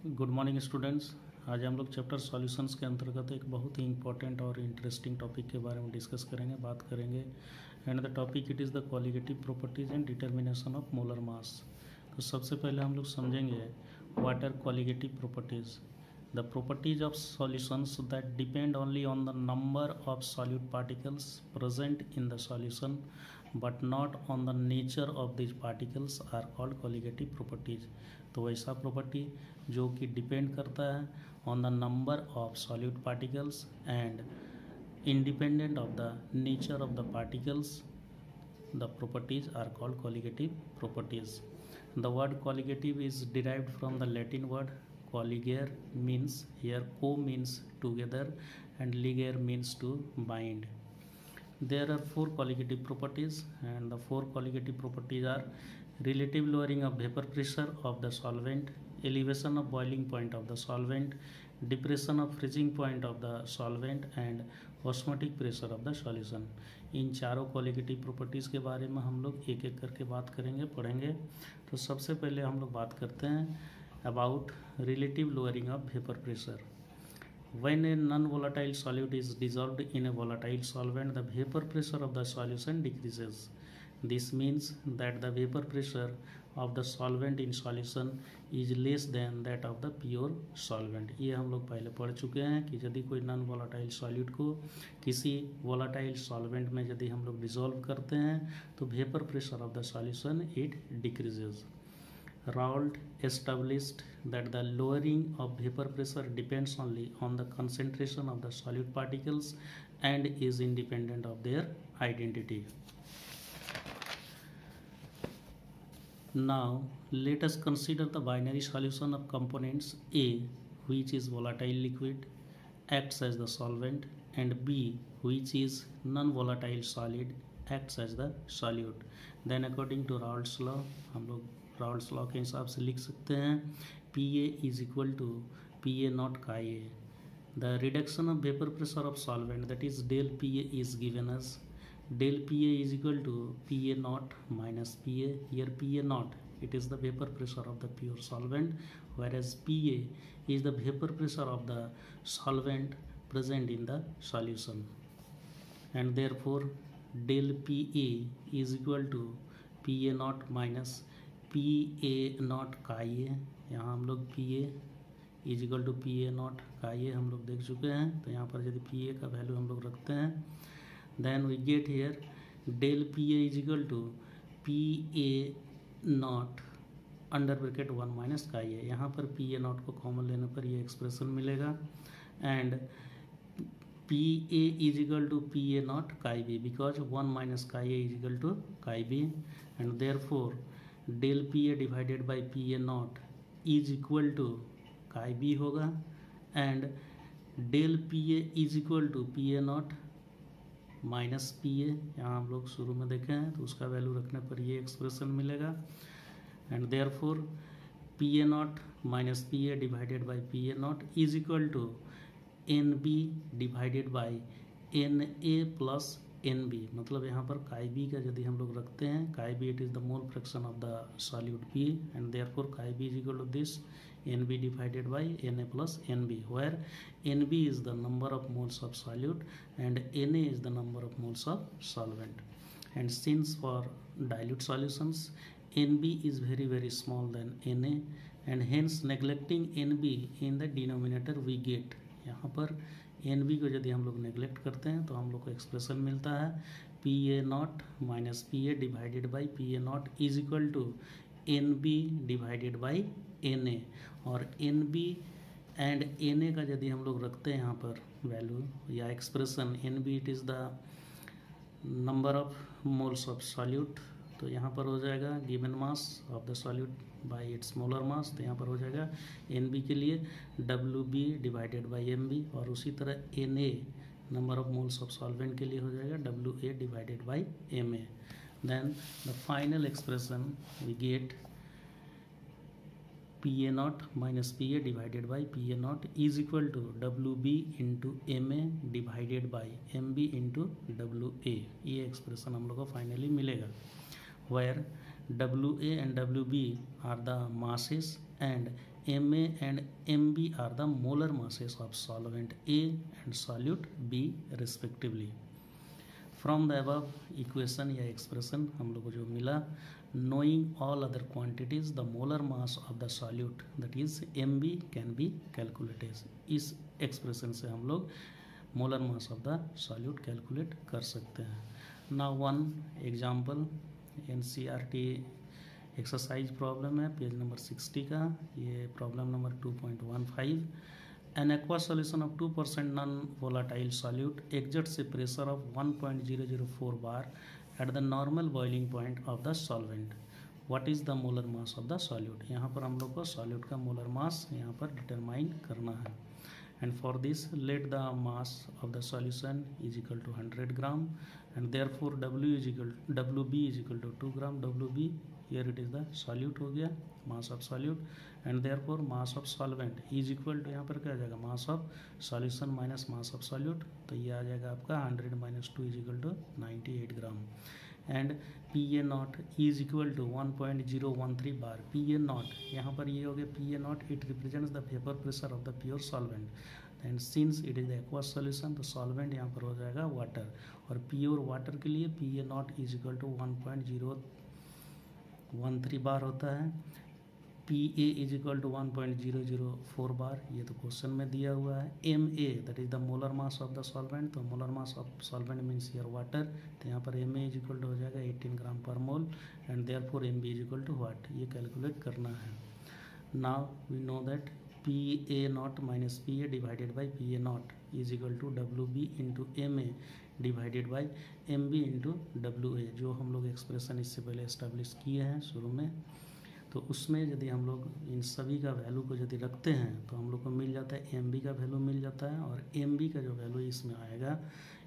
Good morning students. आज हम लोग चैप्टर सॉल्यूशंस के अंतर्गत एक बहुत ही इंपॉर्टेंट और इंटरेस्टिंग टॉपिक के बारे में डिस्कस करेंगे, बात करेंगे। And the topic it is the qualitative properties and determination of molar mass. तो सबसे पहले हम लोग समझेंगे what are qualitative properties. The properties of solutions that depend only on the number of solute particles present in the solution but not on the nature of these particles are called colligative properties। तो ऐसा property जो कि depend करता है on the number of solute particles and independent of the nature of the particles, the properties are called colligative properties। The word colligative is derived from the Latin word colligere, means here co means together and ligere means to bind। There are four colligative properties, and the four colligative properties are relative lowering of vapor pressure of the solvent, elevation of boiling point of the solvent, depression of freezing point of the solvent and osmotic pressure of the solution। इन चारों qualitative properties के बारे में हम लोग एक एक करके बात करेंगे, पढ़ेंगे। तो सबसे पहले हम लोग बात करते हैं about relative lowering of vapour pressure. When a non-volatile solute is dissolved in a volatile solvent, the vapor pressure of the solution decreases। This means that the vapor pressure of the solvent in solution is less than that of the pure solvent। ये हम लोग पहले पढ़ चुके हैं कि यदि कोई नॉन वोलाटाइल सॉल्यूट को किसी वोलाटाइल सॉल्वेंट में यदि हम लोग डिसॉल्व करते हैं तो vapour pressure of the solution it decreases. Raoult established that the lowering of vapor pressure depends only on the concentration of the solute particles and is independent of their identity। Now let us consider the binary solution of components A, which is volatile liquid, acts as the solvent, and B, which is non-volatile solid, acts as the solute। Then according to Raoult's law, हम लोग Raoult's law के हिसाब से लिख सकते हैं P A is equal to P A naught का A. The reduction of vapour pressure of solvent that is del P A is given as del P A is equal to P A naught minus P A. Here P A naught it is the vapor pressure of the pure solvent, whereas PA is the vapor pressure of the solvent present in the solution, and therefore del PA is equal to PA naught minus P A naught का ये। यहाँ हम लोग P A is equal to P A naught का ये हम लोग देख चुके हैं। तो यहाँ पर यदि पी ए का वैल्यू हम लोग रखते हैं then we get here del P A is equal to P A naught under bracket 1 minus का ये। यहाँ पर पी ए नॉट को कॉमन लेने पर ये एक्सप्रेशन मिलेगा and P A is equal to P A naught chi B because 1 minus का ये is equal to chi B, and therefore del P A divided by P A naught is equal to chi B होगा and del P A is equal to P A naught minus P A. यहाँ हम लोग शुरू में देखे हैं तो उसका वैल्यू रखने पर ये एक्सप्रेशन मिलेगा and therefore P A naught minus P A divided by P A naught is equal to N B divided by N A plus N B. मतलब यहाँ पर काई बी का यदि हम लोग रखते हैं chi B it is the mole fraction of the solute P and therefore chi B is equal to this N B divided by N A plus N B, where N B is the number of moles of solute and N A is the number of moles of solvent. And since for dilute solutions N B is very very small then N A and hence neglecting N be in the denominator we get, यहाँ पर N B को यदि हम लोग neglect करते हैं तो हम लोग को एक्सप्रेशन मिलता है P A naught minus P A divided by P A naught is equal to N B divided by N A. और N B and N A का यदि हम लोग रखते हैं यहाँ पर वैल्यू या expression N B it is the number of moles of solute, तो यहाँ पर हो जाएगा given mass of the solute by its molar mass. तो यहाँ पर हो जाएगा एन बी के लिए W B divided by M B, और उसी तरह N A number of moles of solvent के लिए हो जाएगा W A divided by M A. Then the final expression we gate P A naught minus P A divided by P A naught is equal to W B into M A divided by M B into W A. ये expression हम लोग को finally मिलेगा where WA and WB are the masses and Ma and Mb are the molar masses of solvent A and solute B respectively. From the above equation या expression हम लोग को जो मिला, knowing all other quantities, the molar mass of the solute that is Mb can be calculated. इस expression से हम लोग molar mass of the solute calculate कर सकते हैं. Now one example NCERT exercise problem है पेज नंबर 60 का. ये problem number 2.15. N aqua solution of 2% non volatile solute exerts A pressure of 1.004 bar at the normal boiling point of the solvent. What is the molar mass of the solute. यहाँ पर हम लोग को solute का molar mass यहाँ पर determine करना है. And for this let the mass of the solution is equal to 100 gram and therefore WB is equal to 2 gram. WB here it is the solute हो गया, mass of solute, and therefore mass of solvent is equal to, यहाँ पर क्या आ जाएगा, mass of solution minus mass of solute. तो ये आ जाएगा आपका 100 minus 2 is equal to 98 gram. And PA naught is equal to 1.013 bar. PA naught यहाँ पर ये हो गया PA naught, it represents the vapour pressure of the pure solvent. And since it is the aqua solution तो solvent यहाँ पर हो जाएगा वाटर. और प्योर वाटर के लिए PA naught is equal to 1.013 bar होता है. PA is equal to 1.004 bar, ये तो क्वेश्चन में दिया हुआ है. MA that is the molar mass of the solvent. तो molar mass of solvent means here water. तो यहाँ पर MA इज इक्वल टू हो जाएगा 18 gram per mole. And therefore MB is equal to what, ये कैलकुलेट करना है. Now we know that PA naught minus PA divided by PA naught is equal to WB into MA divided by MB into WA. जो हम लोग expression इससे पहले establish किए हैं शुरू में, तो उसमें यदि हम लोग इन सभी का वैल्यू को यदि रखते हैं तो हम लोग को मिल जाता है MB का वैल्यू मिल जाता है. और MB का जो वैल्यू इसमें आएगा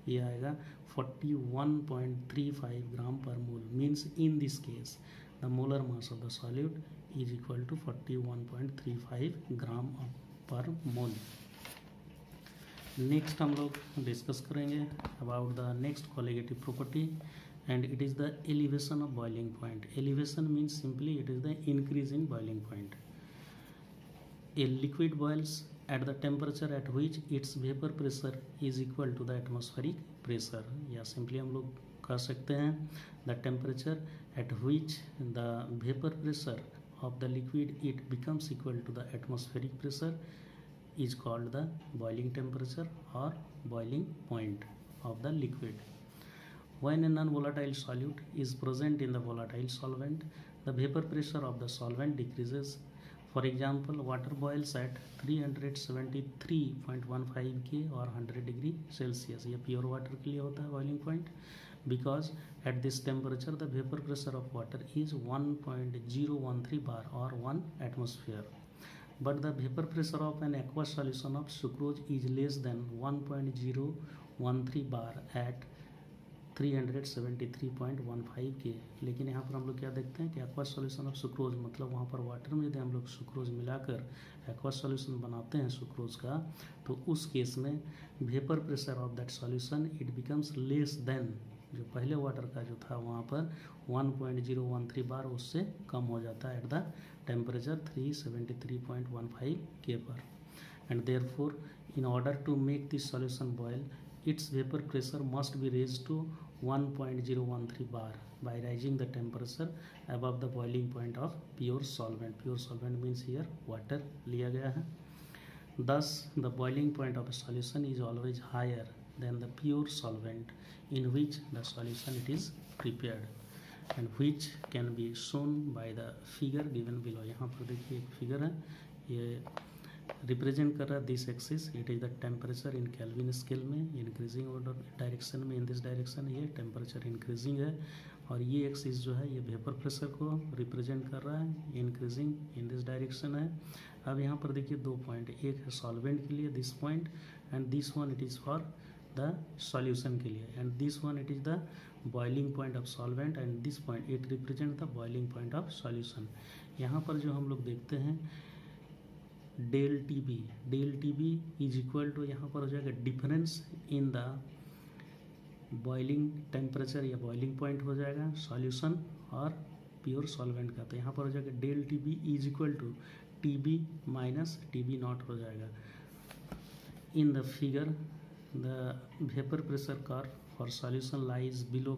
ये आएगा 41.35 gram per mole. Means in this case the molar mass of the solute is equal to 41.35 gram per mole. Next हम लोग डिस्कस करेंगे about the next colligative property and it is the elevation of boiling point. Elevation means simply it is the increase in boiling point. A liquid boils at the temperature at which its vapor pressure is equal to the atmospheric pressure. या simply हम लोग कह सकते हैं the temperature at which the vapor pressure of the liquid it becomes equal to the atmospheric pressure is called the boiling temperature or boiling point of the liquid. When a non-volatile solute is present in the volatile solvent, the vapor pressure of the solvent decreases. For example, water boils at 373.15 K or 100 degree Celsius. ये pure water के लिए होता है boiling point, because at this temperature the vapor pressure of water is 1.013 bar or 1 atmosphere. But the vapor pressure of an aqueous solution of sucrose is less than 1.013 bar at 373.15 के. लेकिन यहाँ पर हम लोग क्या देखते हैं कि एक्वस सॉल्यूशन ऑफ सुक्रोज, मतलब वहाँ पर वाटर में यदि हम लोग सुक्रोज मिलाकर एक्वस सॉल्यूशन बनाते हैं सुक्रोज का, तो उस केस में vapour pressure of that solution it becomes less than, जो पहले वाटर का जो था वहाँ पर 1.013 बार उससे कम हो जाता है एट द टेम्परेचर 373.15 के पर. And therefore in order to make this solution boil its vapor pressure must be raised to 1.013 bar by raising the temperature above the boiling point of pure solvent. Pure solvent means here water लिया गया है. Thus the boiling point of a solution is always higher than the pure solvent in which the solution it is prepared, and which can be shown by the figure given below. यहाँ पर देखिए एक figure है, ये represent कर रहा है this axis, it is the temperature in kelvin scale में इंक्रीजिंग डायरेक्शन में. इन दिस डायरेक्शन ये टेम्परेचर इंक्रीजिंग है, और ये एक्सिस जो है ये वेपर प्रेशर को रिप्रेजेंट कर रहा है, इंक्रीजिंग इन दिस डायरेक्शन है. अब यहाँ पर देखिए दो पॉइंट, एक है सॉल्वेंट के लिए this point, and this one it is for the solution के लिए, and this one it is the boiling point of solvent, and this point it represent the boiling point of solution. यहाँ पर जो हम लोग देखते हैं del T B is equal to, यहाँ पर हो जाएगा difference in the boiling temperature या बॉइलिंग पॉइंट हो जाएगा सॉल्यूशन और प्योर सॉल्वेंट का. तो यहाँ पर हो जाएगा del T B is equal to TB minus TB naught हो जाएगा। In the figure the vapour pressure curve for solution lies below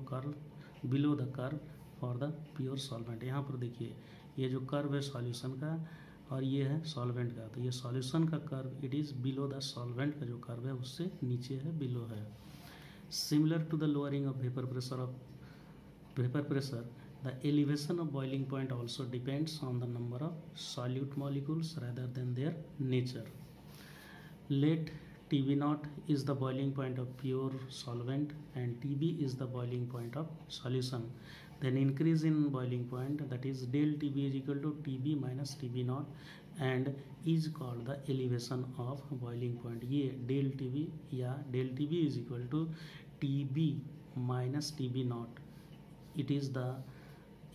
the curve for the pure solvent. यहाँ पर देखिए ये जो कर्व है सॉल्यूशन का और ये है सॉल्वेंट का, तो ये सॉल्यूशन का curve it is below the solvent का जो कर्व है उससे नीचे है, बिलो है। Similar to the lowering of vapour pressure the elevation of boiling point also depends on the number of solute molecules rather than their nature. Let TB naught is the boiling point of pure solvent and TB is the boiling point of solution. Then increase in boiling point, that is del TB is equal to TB minus TB naught and is called the elevation of boiling point. ये del TB या del TB is equal to TB minus TB naught. It is the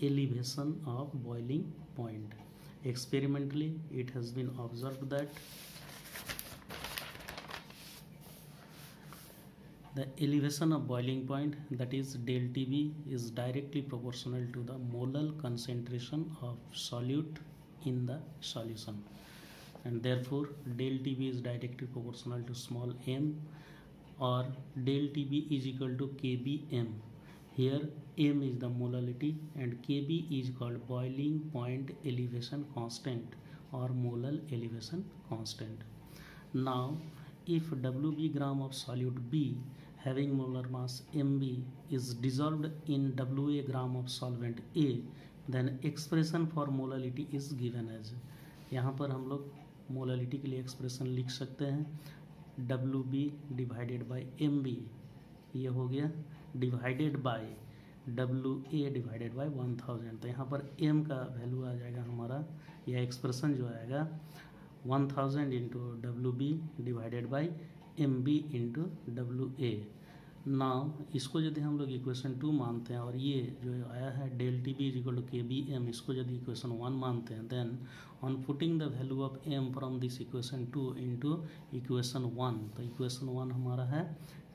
elevation of boiling point. Experimentally it has been observed that the elevation of boiling point, that is del TB, is directly proportional to the molar concentration of solute in the solution, and therefore del TB is directly proportional to small m, or del TB is equal to kbm. Here m is the molality and kb is called boiling point elevation constant or molar elevation constant. Now if WB gram of solute B having molar mass Mb is dissolved in WA gram of solvent A, then expression for molality is given as, यहाँ पर हम लोग molality के लिए expression लिख सकते हैं WB divided by MB, ये हो गया divided by WA divided by 1000। तो यहाँ पर M का वैल्यू आ जाएगा हमारा, यह एक्सप्रेशन जो आएगा 1000 into WB divided by MB into WA। Now इसको यदि हम लोग इक्वेशन 2 मानते हैं और ये जो आया है del TB is equal to KBM, इसको यदि इक्वेशन 1 मानते हैं, then on putting the value of M from this equation 2 into equation 1, तो इक्वेशन 1 हमारा है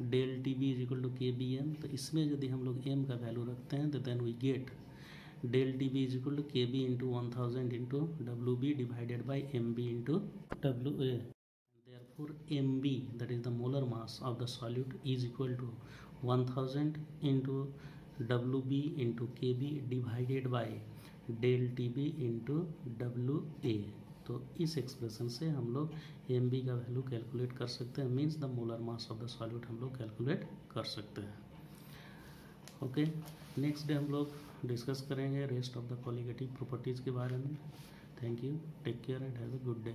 del TB is equal to KBM। तो इसमें यदि हम लोग M का वैल्यू रखते हैं तो then we get del TB is equal to KB into 1000 into WB divided by MB into WA. Therefore MB, that is the molar mass of the solute, is equal to 1000 into WB into KB divided by del TB into WA। तो इस expression से हम लोग MB का value calculate कर सकते हैं, means the molar mass of the solute हम लोग कैलकुलेट कर सकते हैं। ओके, नेक्स्ट डे हम लोग डिस्कस करेंगे rest of the colligative properties के बारे में। Thank you, take care and have a good day.